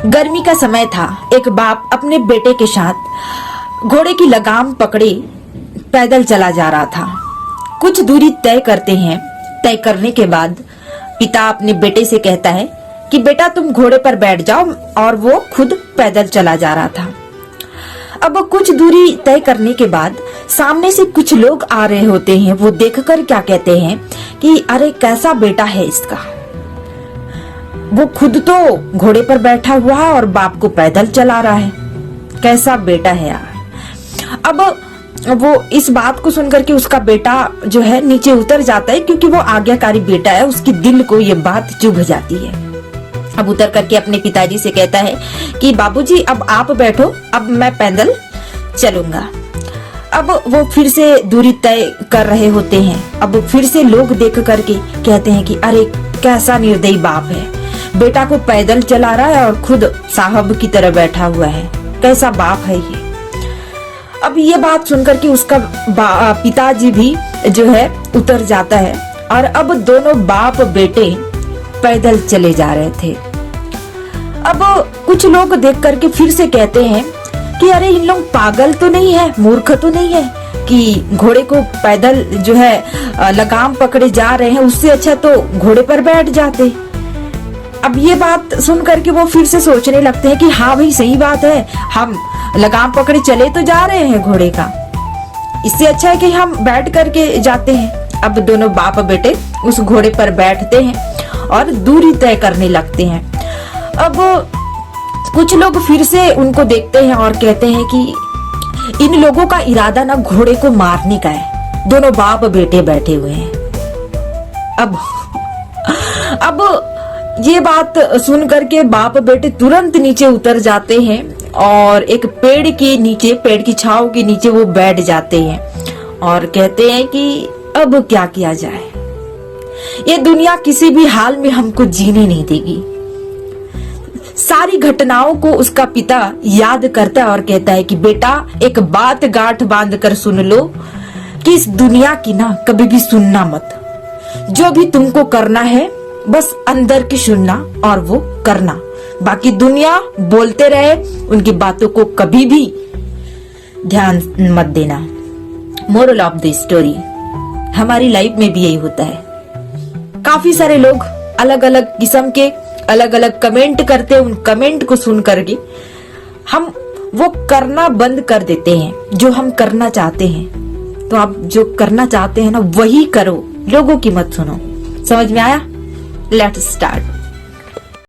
गर्मी का समय था। एक बाप अपने बेटे के साथ घोड़े की लगाम पकड़े पैदल चला जा रहा था। कुछ दूरी तय करते हैं। तय करने के बाद पिता अपने बेटे से कहता है कि बेटा तुम घोड़े पर बैठ जाओ, और वो खुद पैदल चला जा रहा था। अब कुछ दूरी तय करने के बाद सामने से कुछ लोग आ रहे होते हैं। वो देखकर क्या कहते हैं कि अरे कैसा बेटा है इसका, वो खुद तो घोड़े पर बैठा हुआ है और बाप को पैदल चला रहा है, कैसा बेटा है यार। अब वो इस बात को सुनकर के उसका बेटा जो है नीचे उतर जाता है, क्योंकि वो आज्ञाकारी बेटा है, उसकी दिल को ये बात चुभ जाती है। अब उतर करके अपने पिताजी से कहता है कि बाबूजी अब आप बैठो, अब मैं पैदल चलूंगा। अब वो फिर से दूरी तय कर रहे होते हैं। अब फिर से लोग देख करके कहते हैं कि अरे कैसा निर्दयी बाप है, बेटा को पैदल चला रहा है और खुद साहब की तरह बैठा हुआ है, कैसा बाप है ये। अब ये बात सुनकर के उसका पिताजी भी जो है उतर जाता है, और अब दोनों बाप बेटे पैदल चले जा रहे थे। अब कुछ लोग देख करके फिर से कहते हैं कि अरे इन लोग पागल तो नहीं है, मूर्ख तो नहीं है कि घोड़े को पैदल जो है लगाम पकड़े जा रहे हैं, उससे अच्छा तो घोड़े पर बैठ जाते। अब ये बात सुन करके वो फिर से सोचने लगते हैं कि हाँ भाई सही बात है, हम लगाम पकड़े चले तो जा रहे हैं घोड़े का, इससे अच्छा है कि हम बैठ करके जाते हैं। अब दोनों बाप बेटे उस घोड़े पर बैठते हैं और दूरी तय करने लगते हैं। अब कुछ लोग फिर से उनको देखते हैं और कहते हैं कि इन लोगों का इरादा ना घोड़े को मारने का है। दोनों बाप बेटे बैठे हुए हैं। अब ये बात सुन करके बाप बेटे तुरंत नीचे उतर जाते हैं और एक पेड़ के नीचे, पेड़ की छांव के नीचे वो बैठ जाते हैं और कहते हैं कि अब क्या किया जाए, ये दुनिया किसी भी हाल में हमको जीने नहीं देगी। सारी घटनाओं को उसका पिता याद करता है और कहता है कि बेटा एक बात गांठ बांध कर सुन लो कि इस दुनिया की ना कभी भी सुनना मत। जो भी तुमको करना है बस अंदर की सुनना और वो करना, बाकी दुनिया बोलते रहे उनकी बातों को कभी भी ध्यान मत देना। मोरल ऑफ द स्टोरी, हमारी लाइफ में भी यही होता है। काफी सारे लोग अलग अलग किस्म के अलग अलग कमेंट करते हैं, उन कमेंट को सुन करके हम वो करना बंद कर देते हैं जो हम करना चाहते हैं। तो आप जो करना चाहते हैं ना वही करो, लोगों की मत सुनो। समझ में आया? Let's start.